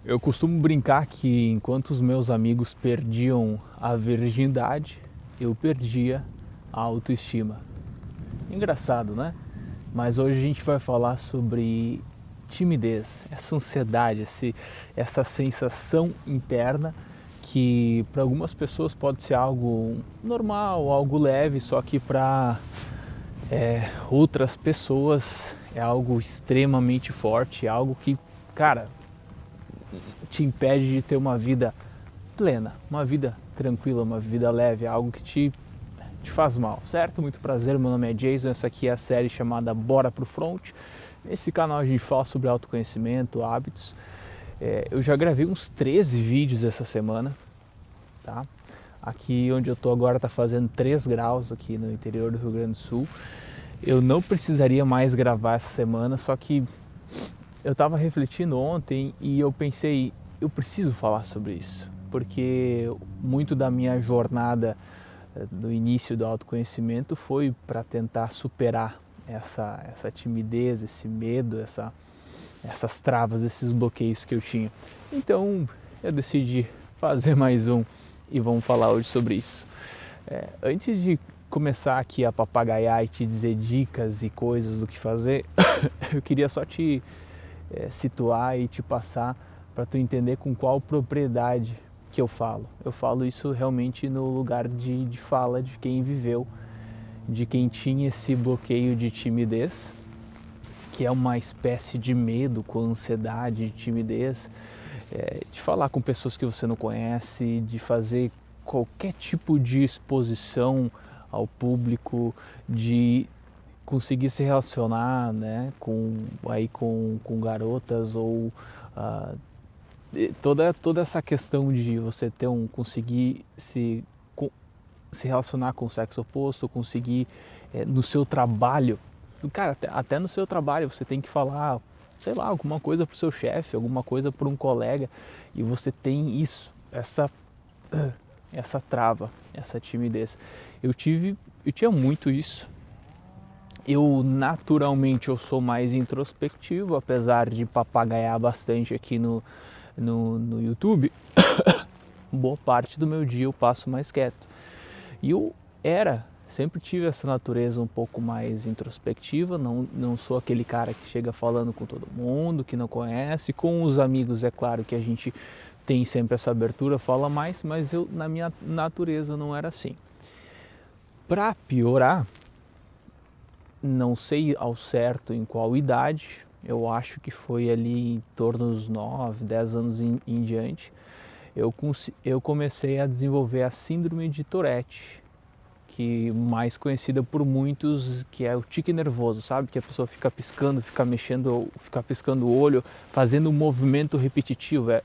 Eu costumo brincar que enquanto os meus amigos perdiam a virgindade, eu perdia a autoestima. Engraçado, né? Mas hoje a gente vai falar sobre timidez, essa ansiedade, essa sensação interna que para algumas pessoas pode ser algo normal, algo leve, só que para outras pessoas é algo extremamente forte, algo que, cara, te impede de ter uma vida plena, uma vida tranquila, uma vida leve, algo que te faz mal, certo? Muito prazer, meu nome é Jason, essa aqui é a série chamada Bora Pro Front. Nesse canal a gente fala sobre autoconhecimento, hábitos. Eu já gravei uns 13 vídeos essa semana, tá? Aqui onde eu tô agora tá fazendo 3 graus aqui no interior do Rio Grande do Sul. Eu não precisaria mais gravar essa semana, só que eu estava refletindo ontem e eu pensei, eu preciso falar sobre isso, porque muito da minha jornada no início do autoconhecimento foi para tentar superar essa timidez, esse medo, essas travas, esses bloqueios que eu tinha. Então eu decidi fazer mais um e vamos falar hoje sobre isso. Antes de começar aqui a papagaiar e te dizer dicas e coisas do que fazer, eu queria só te situar e te passar para tu entender com qual propriedade que eu falo. Eu falo isso realmente no lugar de fala de quem viveu, de quem tinha esse bloqueio de timidez, que é uma espécie de medo com ansiedade, de timidez, de falar com pessoas que você não conhece, de fazer qualquer tipo de exposição ao público, de conseguir se relacionar, né, com garotas ou toda essa questão de você conseguir se relacionar com o sexo oposto, conseguir no seu trabalho, cara, até no seu trabalho você tem que falar, sei lá, alguma coisa pro seu chefe, alguma coisa para um colega, e você tem isso, essa trava, essa timidez. Eu tinha muito isso. Eu naturalmente eu sou mais introspectivo, apesar de papagaiar bastante aqui no YouTube. Boa parte do meu dia eu passo mais quieto. E sempre tive essa natureza um pouco mais introspectiva, não sou aquele cara que chega falando com todo mundo, que não conhece. Com os amigos, é claro que a gente tem sempre essa abertura, fala mais, mas na minha natureza não era assim. Para piorar, não sei ao certo em qual idade, eu acho que foi ali em torno dos 9, 10 anos em diante, eu comecei a desenvolver a síndrome de Tourette, que mais conhecida por muitos, que é o tique nervoso, sabe? Que a pessoa fica piscando, fica mexendo, fica piscando o olho, fazendo um movimento repetitivo, é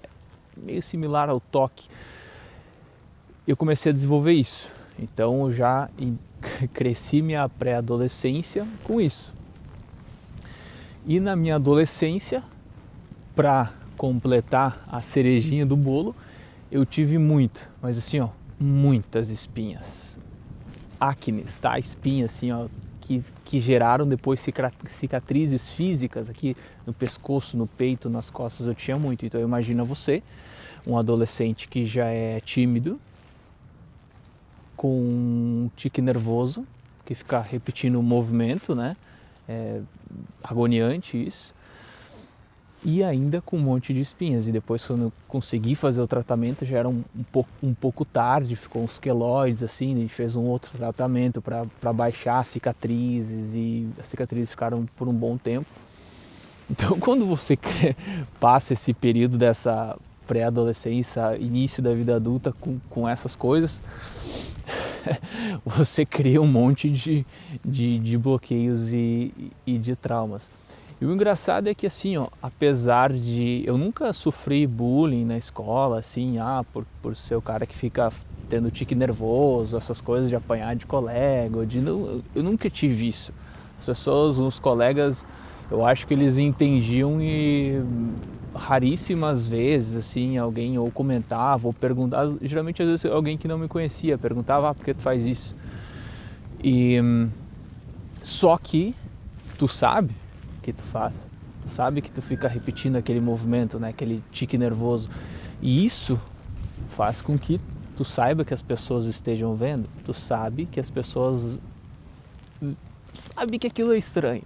meio similar ao toque. Eu comecei a desenvolver isso, então eu já cresci minha pré-adolescência com isso. E na minha adolescência, para completar a cerejinha do bolo, eu tive mas assim, ó, muitas espinhas. Acnes, tá? Espinhas assim, ó, que geraram depois cicatrizes físicas aqui no pescoço, no peito, nas costas. Eu tinha muito. Então imagina você, um adolescente que já é tímido, com um tique nervoso, que fica repetindo o movimento, né? Agoniante isso. E ainda com um monte de espinhas. E depois, quando eu consegui fazer o tratamento, já era um pouco tarde, ficou uns queloides assim, a gente fez um outro tratamento para baixar as cicatrizes, e as cicatrizes ficaram por um bom tempo. Então, quando você passa esse período dessa pré-adolescência, início da vida adulta com essas coisas, você cria um monte de bloqueios e de traumas. E o engraçado é que assim, ó, apesar de eu nunca sofri bullying na escola, assim, por ser o cara que fica tendo tique nervoso, essas coisas de apanhar de colega, eu nunca tive isso. As pessoas, os colegas, eu acho que eles entendiam, e raríssimas vezes, assim, alguém ou comentava ou perguntava, geralmente às vezes alguém que não me conhecia perguntava, por que tu faz isso? E só que tu sabe que tu faz, tu sabe que tu fica repetindo aquele movimento, né, aquele tique nervoso. E isso faz com que tu saiba que as pessoas estejam vendo, tu sabe que as pessoas sabem que aquilo é estranho.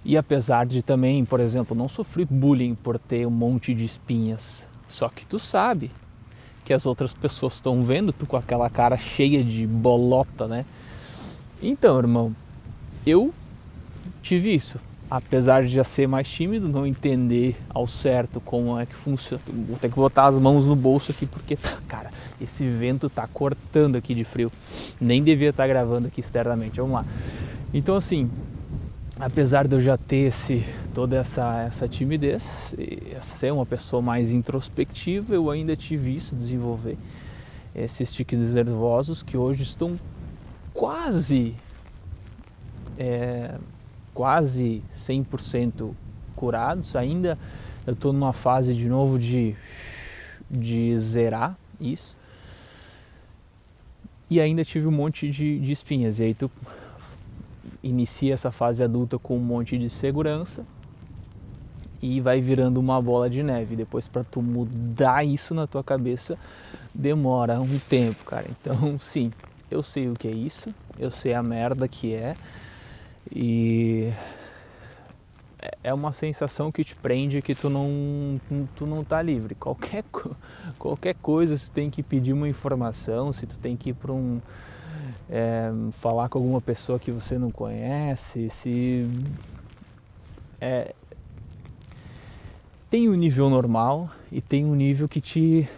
E apesar de também, por exemplo, não sofrer bullying por ter um monte de espinhas, só que tu sabe que as outras pessoas estão vendo tu com aquela cara cheia de bolota, né? Então, irmão, eu tive isso. Apesar de já ser mais tímido, não entender ao certo como é que funciona. Vou ter que botar as mãos no bolso aqui porque, cara, esse vento tá cortando aqui de frio. Nem devia estar gravando aqui externamente. Vamos lá. Então, assim, apesar de eu já ter toda essa timidez, ser uma pessoa mais introspectiva, eu ainda tive isso, desenvolver esses tiques nervosos que hoje estão quase 100% curados. Ainda eu estou numa fase de novo de zerar isso. E ainda tive um monte de espinhas. E aí tu inicia essa fase adulta com um monte de segurança e vai virando uma bola de neve. Depois, para tu mudar isso na tua cabeça, demora um tempo, cara. Então, sim, eu sei o que é isso, eu sei a merda que é, e é uma sensação que te prende, que tu não tá livre. Qualquer coisa, se tu tem que pedir uma informação, se tu tem que ir para falar com alguma pessoa que você não conhece, tem um nível normal e tem um nível que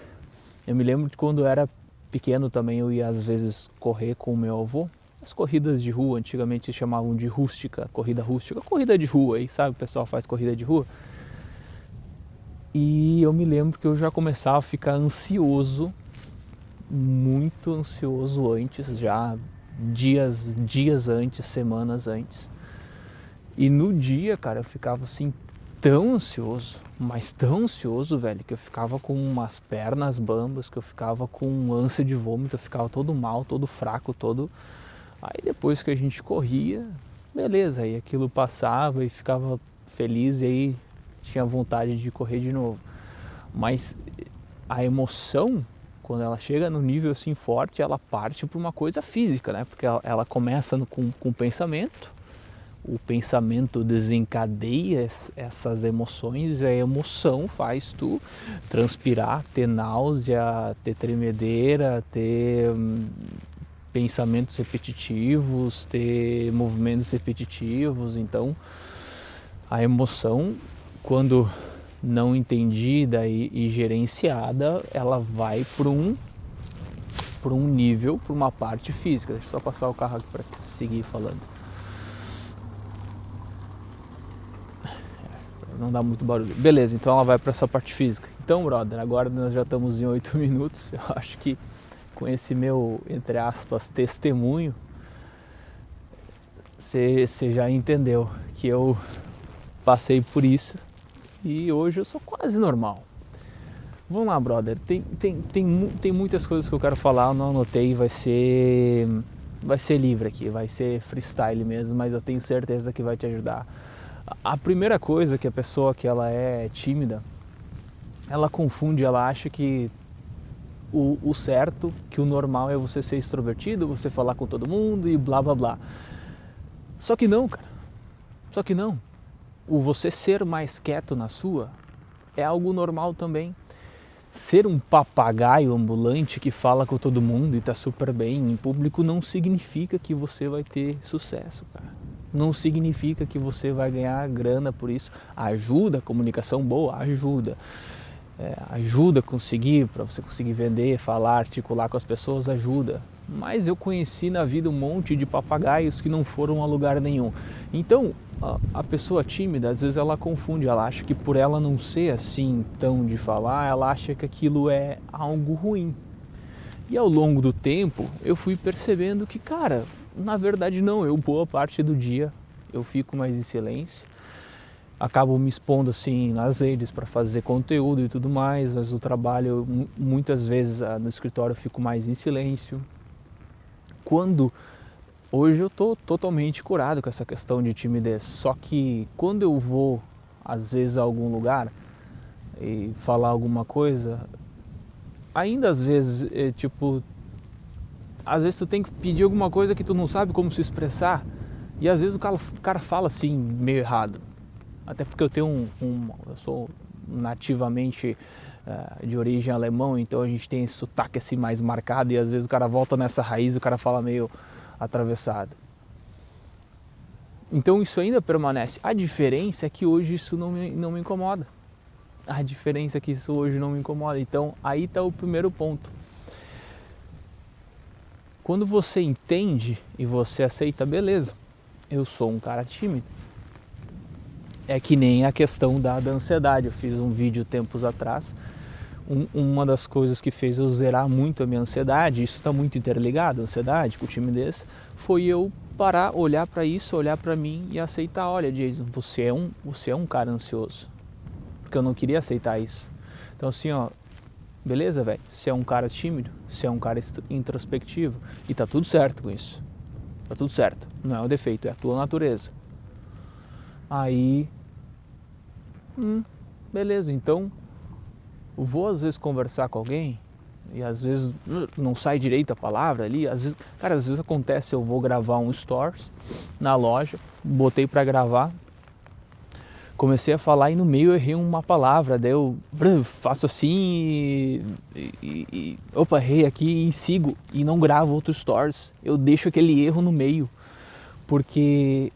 eu me lembro de quando eu era pequeno também, eu ia às vezes correr com o meu avô. As corridas de rua, antigamente se chamavam de rústica, corrida de rua, aí sabe, o pessoal faz corrida de rua. E eu me lembro que eu já começava a ficar ansioso, muito ansioso antes, já dias antes, semanas antes. E no dia, cara, eu ficava assim tão ansioso, mas tão ansioso, velho, que eu ficava com umas pernas bambas, que eu ficava com ânsia de vômito, eu ficava todo mal, todo fraco, todo... Aí depois que a gente corria, beleza, aí aquilo passava e ficava feliz e aí tinha vontade de correr de novo. Mas a emoção, quando ela chega no nível assim forte, ela parte para uma coisa física, né? Porque ela começa com o pensamento, o pensamento desencadeia essas emoções e a emoção faz tu transpirar, ter náusea, ter tremedeira, ter pensamentos repetitivos, ter movimentos repetitivos. Então a emoção, quando não entendida e gerenciada, ela vai para um nível, para uma parte física. Deixa eu só passar o carro aqui para seguir falando. Não dá muito barulho. Beleza, então ela vai para essa parte física. Então, brother, agora nós já estamos em 8 minutos. Eu acho que com esse meu, entre aspas, testemunho, você já entendeu que eu passei por isso e hoje eu sou quase normal. Vamos lá, brother. Tem muitas coisas que eu quero falar, eu não anotei, vai ser livre aqui, vai ser freestyle mesmo, mas eu tenho certeza que vai te ajudar. A primeira coisa que a pessoa que ela é tímida, ela confunde, ela acha que o certo, que o normal é você ser extrovertido, você falar com todo mundo e blá blá blá. Só que não, cara. Só que não. O você ser mais quieto na sua é algo normal também. Ser um papagaio ambulante que fala com todo mundo e tá super bem em público não significa que você vai ter sucesso, cara. Não significa que você vai ganhar grana por isso. Ajuda, a comunicação boa, ajuda. Ajuda a conseguir, para você conseguir vender, falar, articular com as pessoas, ajuda. Mas eu conheci na vida um monte de papagaios que não foram a lugar nenhum. Então, a pessoa tímida, às vezes ela confunde, ela acha que por ela não ser assim tão de falar, ela acha que aquilo é algo ruim. E ao longo do tempo, eu fui percebendo que, cara, na verdade não, eu boa parte do dia eu fico mais em silêncio. Acabo me expondo assim nas redes para fazer conteúdo e tudo mais, mas o trabalho, muitas vezes no escritório eu fico mais em silêncio. Hoje eu tô totalmente curado com essa questão de timidez, só que quando eu vou às vezes a algum lugar e falar alguma coisa, ainda às vezes, às vezes tu tem que pedir alguma coisa que tu não sabe como se expressar, e às vezes o cara fala assim, meio errado. Até porque eu tenho eu sou nativamente de origem alemão, então a gente tem esse sotaque assim mais marcado, e às vezes o cara volta nessa raiz e o cara fala meio atravessado. Então isso ainda permanece. A diferença é que hoje isso não me incomoda. A diferença é que isso hoje não me incomoda. Então aí está o primeiro ponto. Quando você entende e você aceita, beleza, eu sou um cara tímido. É que nem a questão da ansiedade. Eu fiz um vídeo tempos atrás. Uma das coisas que fez eu zerar muito a minha ansiedade, isso está muito interligado, a ansiedade com timidez, foi eu parar, olhar para isso, olhar para mim e aceitar, olha, Jason, você é um cara ansioso. Porque eu não queria aceitar isso. Então assim, ó, beleza, velho, você é um cara tímido, você é um cara introspectivo, e tá tudo certo com isso. Tá tudo certo, não é um defeito, é a tua natureza. Aí, beleza, então eu vou às vezes conversar com alguém e às vezes não sai direito a palavra ali, às vezes acontece, eu vou gravar um stories na loja, botei pra gravar, comecei a falar e no meio eu errei uma palavra, daí eu faço assim opa, errei aqui e sigo e não gravo outro stories, eu deixo aquele erro no meio, porque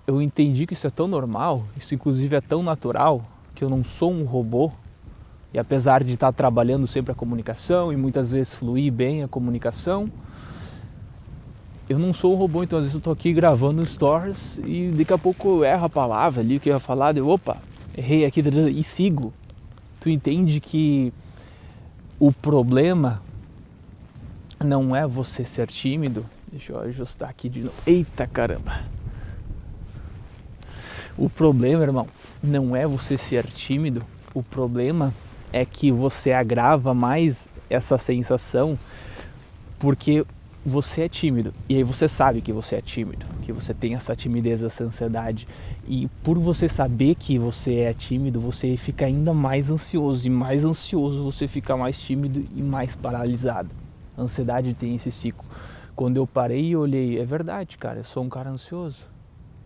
eu entendi que isso é tão normal, isso inclusive é tão natural, que eu não sou um robô. E apesar de estar trabalhando sempre a comunicação e muitas vezes fluir bem a comunicação, eu não sou um robô, então às vezes eu estou aqui gravando stories e daqui a pouco eu erro a palavra ali, o que eu ia falar, opa, errei aqui e sigo. Tu entende que o problema não é você ser tímido? Deixa eu ajustar aqui de novo. Eita caramba! O problema, irmão, não é você ser tímido, o problema é que você agrava mais essa sensação porque você é tímido. E aí você sabe que você é tímido, que você tem essa timidez, essa ansiedade. E por você saber que você é tímido, você fica ainda mais ansioso. E mais ansioso você fica mais tímido e mais paralisado. A ansiedade tem esse ciclo. Quando eu parei e olhei, é verdade, cara, eu sou um cara ansioso.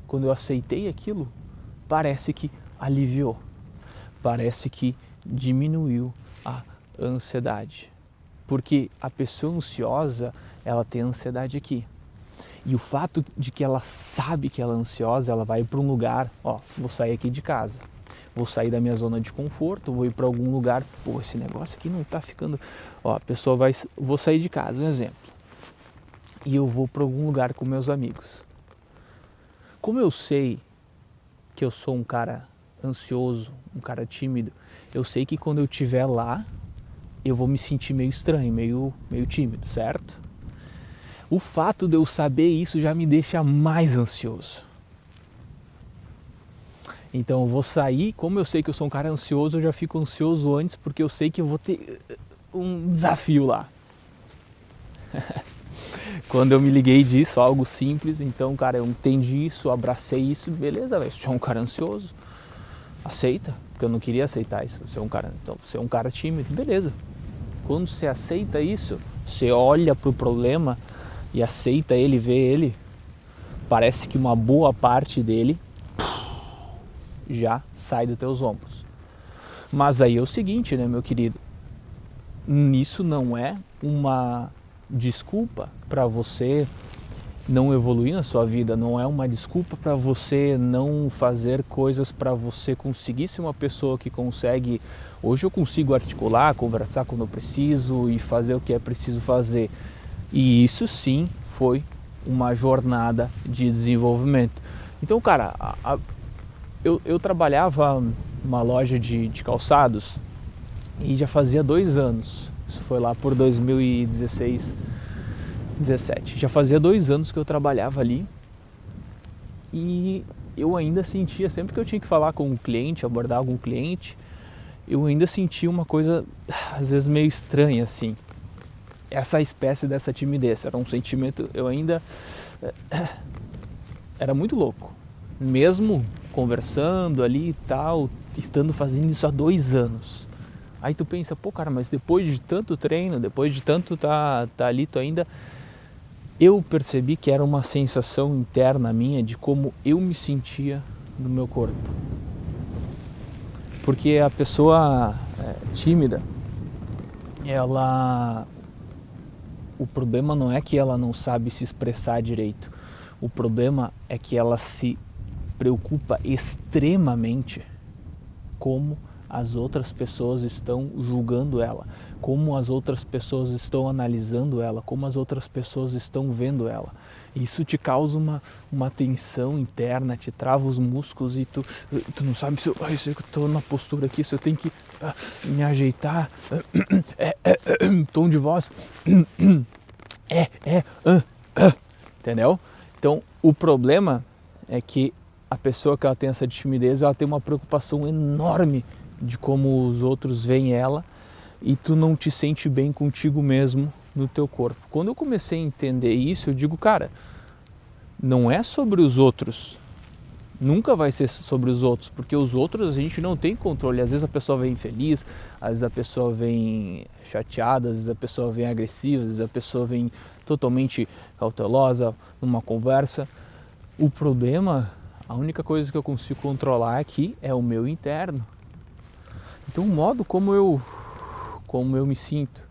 Quando eu aceitei aquilo, parece que aliviou. Parece que diminuiu a ansiedade, porque a pessoa ansiosa, ela tem ansiedade aqui, e o fato de que ela sabe que ela é ansiosa, ela vai para um lugar, ó, vou sair aqui de casa, vou sair da minha zona de conforto, vou ir para algum lugar, pô, esse negócio aqui não tá ficando, ó, a pessoa vou sair de casa, um exemplo, e eu vou para algum lugar com meus amigos. Como eu sei que eu sou um cara ansioso, um cara tímido, eu sei que quando eu estiver lá, eu vou me sentir meio estranho, meio tímido, certo? O fato de eu saber isso já me deixa mais ansioso. Então eu vou sair, como eu sei que eu sou um cara ansioso, eu já fico ansioso antes, porque eu sei que eu vou ter um desafio lá. Quando eu me liguei disso, algo simples, então, cara, eu entendi isso, abracei isso, beleza, velho, você é um cara ansioso, aceita, porque eu não queria aceitar isso, você é um cara tímido, beleza. Quando você aceita isso, você olha pro problema e aceita ele, vê ele, parece que uma boa parte dele já sai dos teus ombros. Mas aí é o seguinte, né, meu querido, isso não é uma desculpa para você não evoluir na sua vida, não é uma desculpa para você não fazer coisas, para você conseguir ser uma pessoa que consegue, hoje eu consigo articular, conversar quando eu preciso e fazer o que é preciso fazer. E isso sim foi uma jornada de desenvolvimento. Então, cara, eu trabalhava numa loja de calçados e já fazia 2 anos, isso foi lá por 2016, 17. Já fazia 2 anos que eu trabalhava ali e eu ainda sentia, sempre que eu tinha que falar com um cliente, abordar algum cliente, eu ainda sentia uma coisa, às vezes meio estranha assim. Essa espécie dessa timidez, era um sentimento, eu ainda era muito louco. Mesmo conversando ali e tal, estando fazendo isso há 2 anos. Aí tu pensa, pô cara, mas depois de tanto treino, depois de tanto tá ali, tu ainda... Eu percebi que era uma sensação interna minha de como eu me sentia no meu corpo. Porque a pessoa tímida, o problema não é que ela não sabe se expressar direito. O problema é que ela se preocupa extremamente como as outras pessoas estão julgando ela, como as outras pessoas estão analisando ela, como as outras pessoas estão vendo ela. Isso te causa uma tensão interna, te trava os músculos e tu não sabe se eu estou na postura aqui, se eu tenho que me ajeitar, tom de voz, entendeu? Então o problema é que a pessoa que ela tem essa timidez, ela tem uma preocupação enorme de como os outros veem ela e tu não te sente bem contigo mesmo no teu corpo. Quando eu comecei a entender isso, eu digo, cara, não é sobre os outros, nunca vai ser sobre os outros, porque os outros a gente não tem controle. Às vezes a pessoa vem infeliz, às vezes a pessoa vem chateada, às vezes a pessoa vem agressiva, às vezes a pessoa vem totalmente cautelosa numa conversa. O problema, a única coisa que eu consigo controlar aqui é o meu interno. Então o modo como eu me sinto,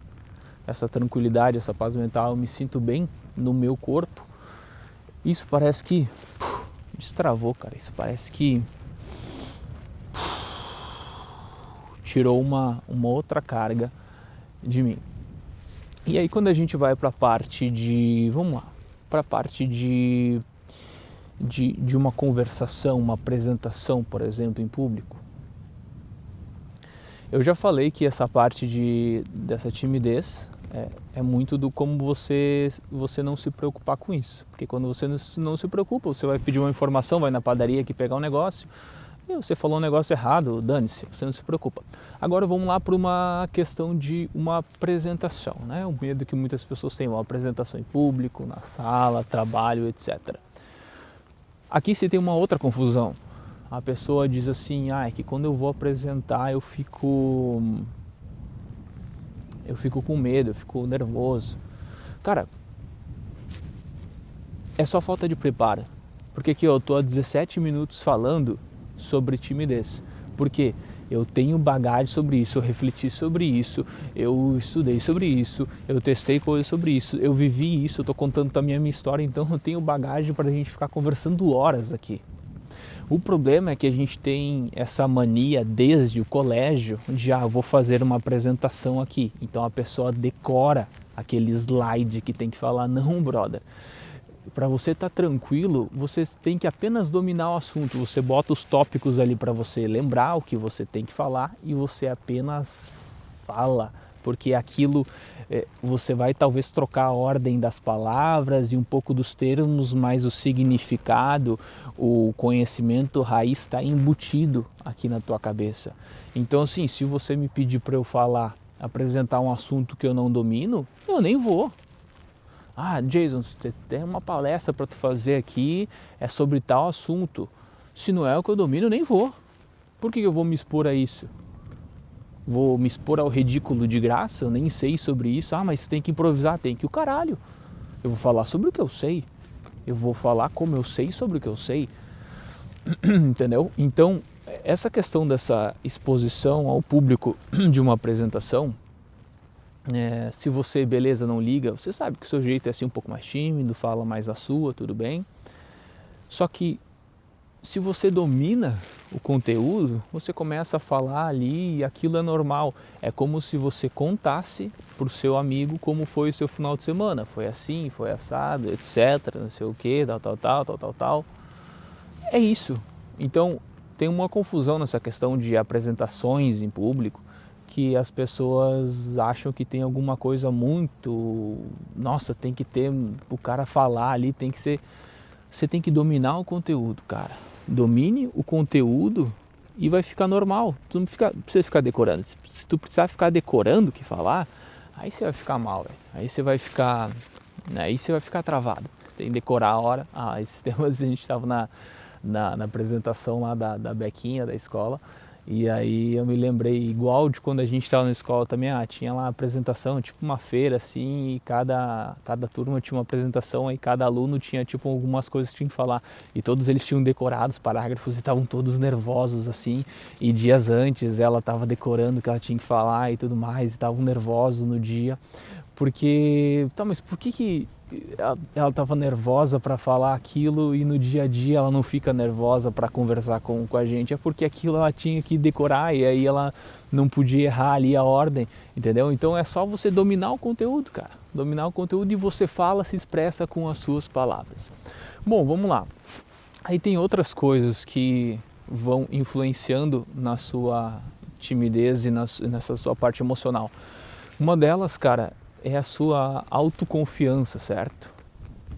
essa tranquilidade, essa paz mental, eu me sinto bem no meu corpo, isso parece que destravou, cara. Isso parece que tirou uma outra carga de mim. E aí quando a gente vai para a parte de, vamos lá, para a parte de uma conversação, uma apresentação, por exemplo, em público, eu já falei que essa parte dessa timidez é muito do como você não se preocupar com isso. Porque quando você não se preocupa, você vai pedir uma informação, vai na padaria aqui pegar um negócio, e você falou um negócio errado, dane-se, você não se preocupa. Agora vamos lá para uma questão de uma apresentação, né? O medo que muitas pessoas têm, uma apresentação em público, na sala, trabalho, etc. Aqui se tem uma outra confusão. A pessoa diz assim, é que quando eu vou apresentar eu fico com medo, eu fico nervoso. Cara, é só falta de preparo. Porque aqui eu tô há 17 minutos falando sobre timidez. Porque eu tenho bagagem sobre isso, eu refleti sobre isso, eu estudei sobre isso, eu testei coisas sobre isso, eu vivi isso, eu tô contando também a minha história, então eu tenho bagagem para a gente ficar conversando horas aqui. O problema é que a gente tem essa mania desde o colégio de vou fazer uma apresentação aqui. Então a pessoa decora aquele slide que tem que falar. Não, brother. Para você estar tranquilo, você tem que apenas dominar o assunto. Você bota os tópicos ali para você lembrar o que você tem que falar e você apenas fala. Porque aquilo você vai talvez trocar a ordem das palavras e um pouco dos termos, mas o significado, o conhecimento raiz está embutido aqui na tua cabeça. Então assim, se você me pedir para eu falar, apresentar um assunto que eu não domino, eu nem vou. Jason, você tem uma palestra para tu fazer aqui, é sobre tal assunto. Se não é o que eu domino, eu nem vou. Por que eu vou me expor a isso? Vou me expor ao ridículo de graça? Eu nem sei sobre isso. Mas tem que improvisar. Tem que o caralho. Eu vou falar sobre o que eu sei. Eu vou falar como eu sei sobre o que eu sei. Entendeu? Então, essa questão dessa exposição ao público de uma apresentação, se você, beleza, não liga, você sabe que o seu jeito é assim um pouco mais tímido, fala mais a sua, tudo bem. Só que se você domina o conteúdo, você começa a falar ali e aquilo é normal. É como se você contasse para o seu amigo como foi o seu final de semana. Foi assim, foi assado, etc, não sei o que, tal. É isso. Então, tem uma confusão nessa questão de apresentações em público, que as pessoas acham que tem alguma coisa muito... Nossa, tem que ter... O cara falar ali, tem que ser... Você tem que dominar o conteúdo, cara. Domine o conteúdo e vai ficar normal. Tu não precisa ficar decorando. Se tu precisar ficar decorando o que falar, aí você vai ficar mal, véio. Aí você vai ficar travado. Tem que decorar a hora. Esses temas a gente estava na apresentação lá da Bequinha, da escola. E aí eu me lembrei, igual de quando a gente estava na escola também, tinha lá a apresentação, tipo uma feira assim, e cada turma tinha uma apresentação, aí cada aluno tinha tipo algumas coisas que tinha que falar. E todos eles tinham decorado os parágrafos e estavam todos nervosos assim. E dias antes ela estava decorando o que ela tinha que falar e tudo mais, e estavam nervosos no dia. Porque, tá, mas por que ela estava nervosa para falar aquilo e no dia a dia ela não fica nervosa para conversar com a gente? É porque aquilo ela tinha que decorar e aí ela não podia errar ali a ordem, entendeu? Então é só você dominar o conteúdo, cara. Dominar o conteúdo e você fala, se expressa com as suas palavras. Bom, vamos lá. Aí tem outras coisas que vão influenciando na sua timidez e nessa sua parte emocional. Uma delas, cara, é a sua autoconfiança, certo?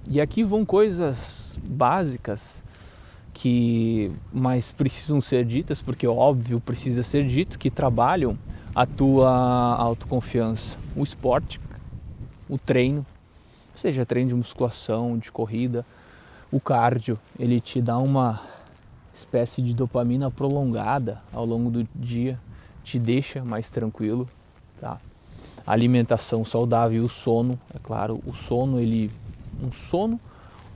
E aqui vão coisas básicas que mais precisam ser ditas, porque óbvio precisa ser dito, que trabalham a tua autoconfiança. O esporte, o treino, seja treino de musculação, de corrida, o cardio, ele te dá uma espécie de dopamina prolongada ao longo do dia, te deixa mais tranquilo, tá? A alimentação saudável e o sono, é claro, um sono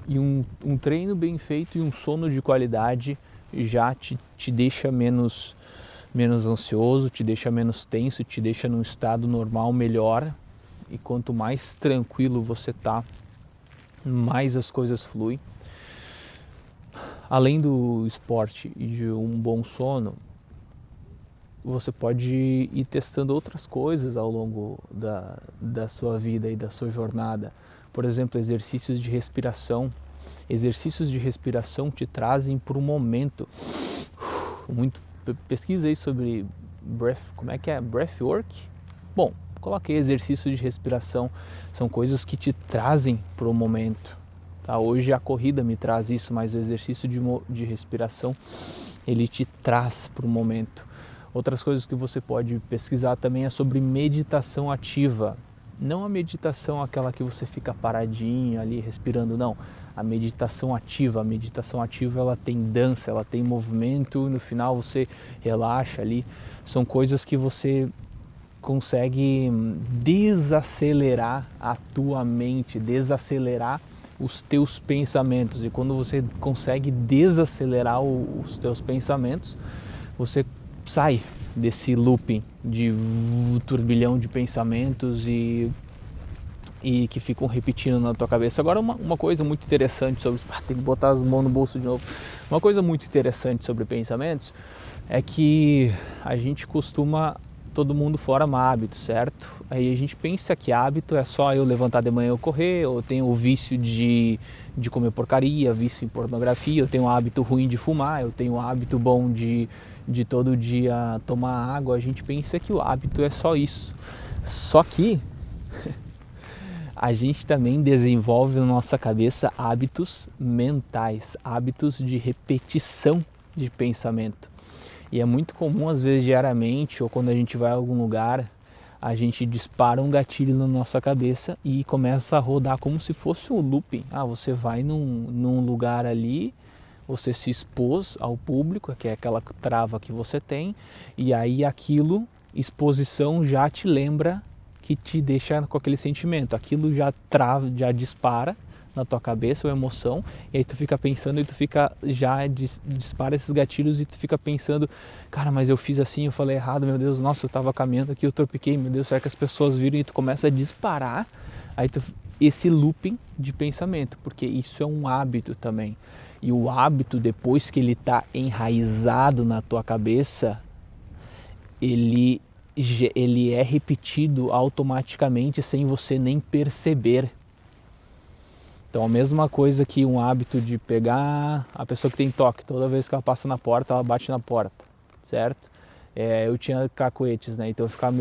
e um treino bem feito e um sono de qualidade já te deixa menos ansioso, te deixa menos tenso, te deixa num estado normal melhor, e quanto mais tranquilo você tá, mais as coisas fluem. Além do esporte e de um bom sono, você pode ir testando outras coisas ao longo da sua vida e da sua jornada. Por exemplo, exercícios de respiração. Exercícios de respiração te trazem para o momento. Pesquisa aí sobre como é que é? Breathwork? Bom, coloquei exercício de respiração. São coisas que te trazem para o momento. Tá? Hoje a corrida me traz isso, mas o exercício de respiração, ele te traz para o momento. Outras coisas que você pode pesquisar também é sobre meditação ativa. Não a meditação aquela que você fica paradinho ali respirando, não. A meditação ativa ela tem dança, ela tem movimento e no final você relaxa ali. São coisas que você consegue desacelerar a tua mente, desacelerar os teus pensamentos. E quando você consegue desacelerar os teus pensamentos, você sai desse looping de turbilhão de pensamentos e que ficam repetindo na tua cabeça. Agora uma coisa muito interessante sobre... tem que botar as mãos no bolso de novo. Uma coisa muito interessante sobre pensamentos é que a gente costuma... todo mundo forma hábito, certo? Aí a gente pensa que hábito é só eu levantar de manhã e correr, eu tenho o vício de comer porcaria, vício em pornografia, eu tenho um hábito ruim de fumar, eu tenho um hábito bom de todo dia tomar água. A gente pensa que o hábito é só isso. Só que a gente também desenvolve na nossa cabeça hábitos mentais, hábitos de repetição de pensamento. E é muito comum, às vezes, diariamente, ou quando a gente vai a algum lugar, a gente dispara um gatilho na nossa cabeça e começa a rodar como se fosse um looping. Você vai num lugar ali, você se expôs ao público, que é aquela trava que você tem, e aí exposição já te lembra, que te deixa com aquele sentimento. Aquilo já dispara na tua cabeça, a emoção, e aí tu fica pensando e tu fica, dispara esses gatilhos e tu fica pensando, cara, mas eu fiz assim, eu falei errado, meu Deus, nossa, eu tava caminhando aqui, eu tropiquei, meu Deus, será que as pessoas viram? E tu começa a disparar, esse looping de pensamento, porque isso é um hábito também. E o hábito, depois que ele está enraizado na tua cabeça, ele é repetido automaticamente sem você nem perceber. Então a mesma coisa que um hábito de pegar a pessoa que tem toque, toda vez que ela passa na porta, ela bate na porta, certo? Eu tinha cacuetes, né? Então eu ficava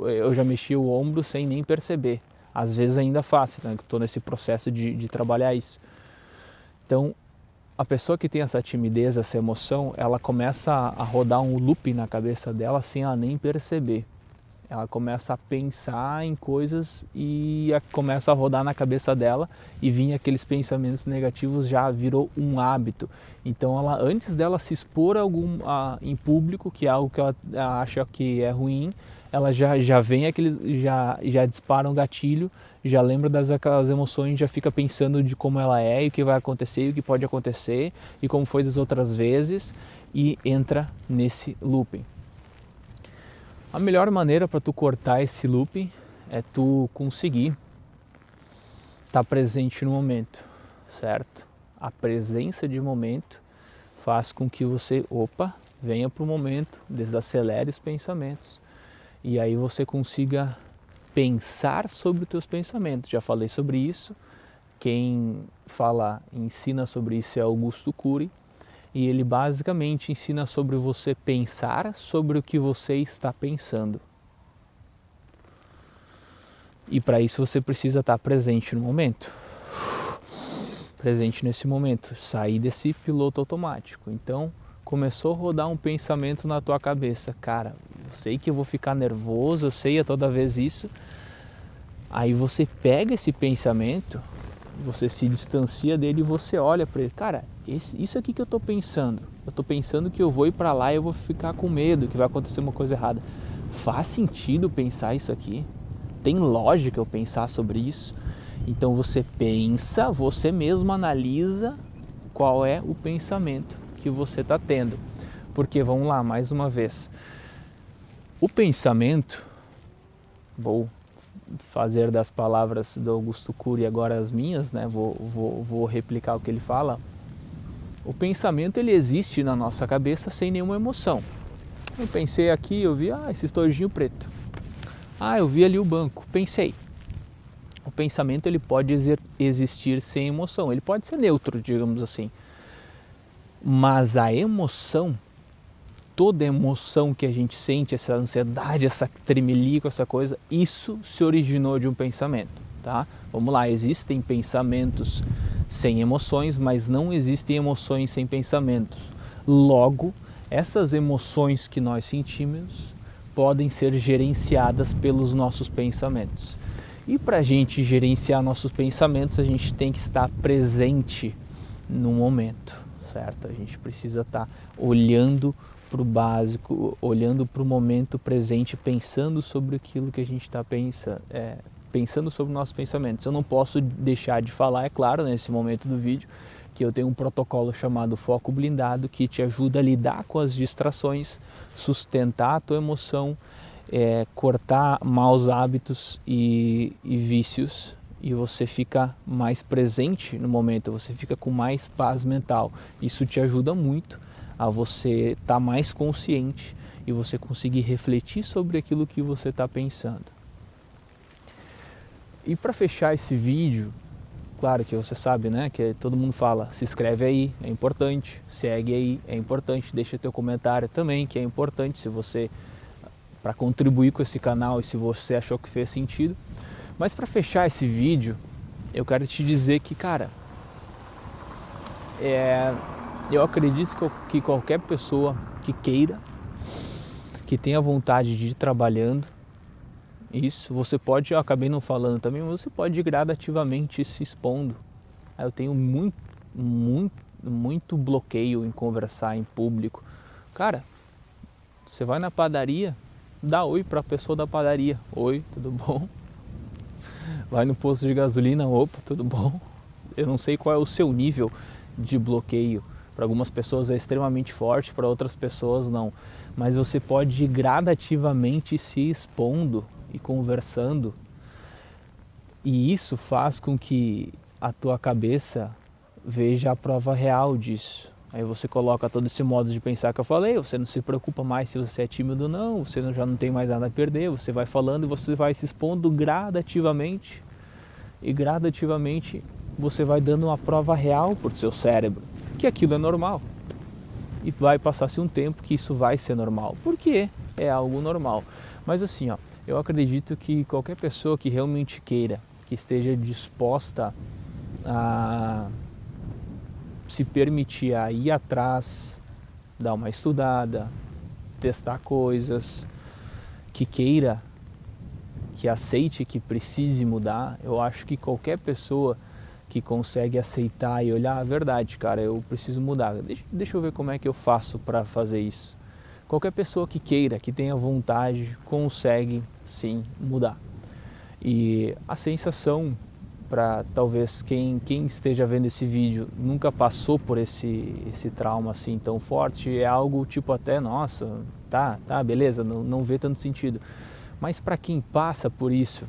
eu já mexia o ombro sem nem perceber. Às vezes ainda faço, né? Estou nesse processo de trabalhar isso. Então a pessoa que tem essa timidez, essa emoção, ela começa a rodar um loop na cabeça dela sem ela nem perceber. Ela começa a pensar em coisas e começa a rodar na cabeça dela e vir aqueles pensamentos negativos, já virou um hábito. Então ela, antes dela se expor em público, que é algo que ela acha que é ruim, ela já vem já dispara um gatilho, já lembra daquelas emoções, já fica pensando de como ela é e o que vai acontecer e o que pode acontecer e como foi das outras vezes, e entra nesse looping. A melhor maneira para tu cortar esse looping é tu conseguir estar presente no momento, certo? A presença de momento faz com que você, venha para o momento, desacelere os pensamentos e aí você consiga pensar sobre os teus pensamentos. Já falei sobre isso. Quem ensina sobre isso é Augusto Cury. E ele basicamente ensina sobre você pensar sobre o que você está pensando. E para isso você precisa estar presente no momento. Presente nesse momento. Sair desse piloto automático. Então, começou a rodar um pensamento na tua cabeça. Cara, eu sei que eu vou ficar nervoso, eu sei toda vez isso. Aí você pega esse pensamento, você se distancia dele e você olha para ele. Cara, isso aqui que eu estou pensando. Eu estou pensando que eu vou ir para lá e eu vou ficar com medo, que vai acontecer uma coisa errada. Faz sentido pensar isso aqui? Tem lógica eu pensar sobre isso? Então você pensa, você mesmo analisa qual é o pensamento que você está tendo. Porque, vamos lá, mais uma vez. O pensamento, vou fazer das palavras do Augusto Cury agora as minhas, né? Vou replicar o que ele fala. O pensamento, ele existe na nossa cabeça sem nenhuma emoção. Eu pensei aqui, eu vi esse estojinho preto. Eu vi ali o banco, pensei. O pensamento, ele pode existir sem emoção, ele pode ser neutro, digamos assim. Mas a emoção, toda emoção que a gente sente, essa ansiedade, essa tremelico, essa coisa, isso se originou de um pensamento, tá? Vamos lá, existem pensamentos sem emoções, mas não existem emoções sem pensamentos. Logo, essas emoções que nós sentimos podem ser gerenciadas pelos nossos pensamentos. E para a gente gerenciar nossos pensamentos, a gente tem que estar presente no momento, certo? A gente precisa estar olhando para o básico, olhando para o momento presente, pensando sobre aquilo que a gente está pensando sobre nossos pensamentos. Eu não posso deixar de falar, é claro, nesse momento do vídeo, que eu tenho um protocolo chamado Foco Blindado, que te ajuda a lidar com as distrações, sustentar a tua emoção, cortar maus hábitos e vícios, e você fica mais presente no momento, você fica com mais paz mental. Isso te ajuda muito a você estar mais consciente e você conseguir refletir sobre aquilo que você está pensando. E para fechar esse vídeo, claro que você sabe, né, que todo mundo fala, se inscreve aí, é importante, segue aí, é importante, deixa teu comentário também, que é importante se você, para contribuir com esse canal e se você achou que fez sentido. Mas para fechar esse vídeo, eu quero te dizer que, cara, eu acredito que qualquer pessoa que queira, que tenha vontade de ir trabalhando, isso, você pode, eu acabei não falando também, mas você pode ir gradativamente se expondo. Eu tenho muito bloqueio em conversar em público. Cara, você vai na padaria, dá oi para a pessoa da padaria. Oi, tudo bom? Vai no posto de gasolina, opa, tudo bom? Eu não sei qual é o seu nível de bloqueio. Para algumas pessoas é extremamente forte, para outras pessoas não. Mas você pode ir gradativamente se expondo e conversando. E isso faz com que a tua cabeça veja a prova real disso. Aí você coloca todo esse modo de pensar que eu falei, você não se preocupa mais se você é tímido ou não, você já não tem mais nada a perder, você vai falando e você vai se expondo gradativamente. E gradativamente você vai dando uma prova real para o seu cérebro, que aquilo é normal. E vai passar-se um tempo que isso vai ser normal, porque é algo normal. Mas assim, eu acredito que qualquer pessoa que realmente queira, que esteja disposta a se permitir a ir atrás, dar uma estudada, testar coisas, que queira que aceite que precise mudar. Eu acho que qualquer pessoa que consegue aceitar e olhar a verdade, cara, eu preciso mudar. Deixa eu ver como é que eu faço para fazer isso. Qualquer pessoa que queira, que tenha vontade, consegue sim mudar. E a sensação, para talvez quem esteja vendo esse vídeo nunca passou por esse trauma assim tão forte, é algo tipo até, nossa, tá, beleza, não vê tanto sentido. Mas para quem passa por isso,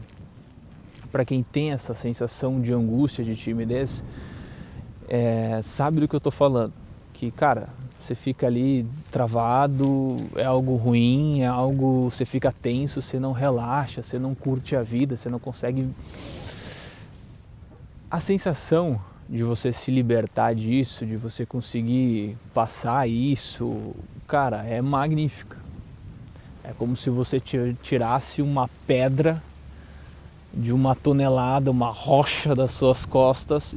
para quem tem essa sensação de angústia, de timidez, sabe do que eu tô falando. Que, cara, você fica ali travado, é algo ruim, é algo, você fica tenso, você não relaxa, você não curte a vida, você não consegue. A sensação de você se libertar disso, de você conseguir passar isso, cara, é magnífica. É como se você tirasse uma pedra de 1 tonelada, uma rocha das suas costas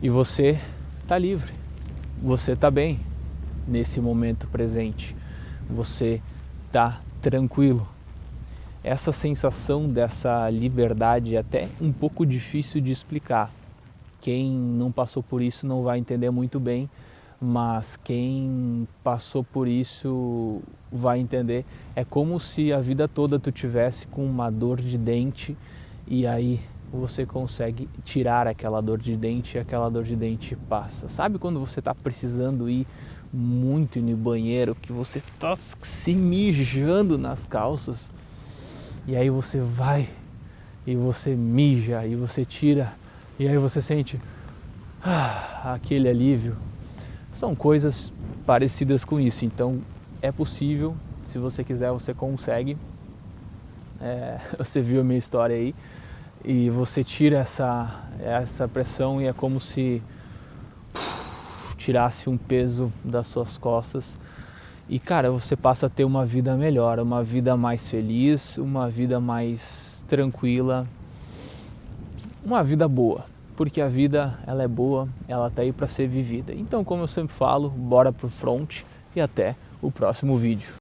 e você está livre, você está bem nesse momento presente, você está tranquilo. Essa sensação dessa liberdade é até um pouco difícil de explicar. Quem não passou por isso não vai entender muito bem, mas quem passou por isso vai entender. É como se a vida toda tu tivesse com uma dor de dente e aí você consegue tirar aquela dor de dente e aquela dor de dente passa. Sabe quando você está precisando ir muito no banheiro, que você está se mijando nas calças e aí você vai e você mija e você tira e aí você sente aquele alívio? São coisas parecidas com isso, então é possível, se você quiser você consegue. Você viu a minha história aí e você tira essa pressão e é como se tirasse um peso das suas costas e, cara, você passa a ter uma vida melhor, uma vida mais feliz, uma vida mais tranquila, uma vida boa. Porque a vida, ela é boa, ela tá aí para ser vivida. Então, como eu sempre falo, bora pro front e até o próximo vídeo.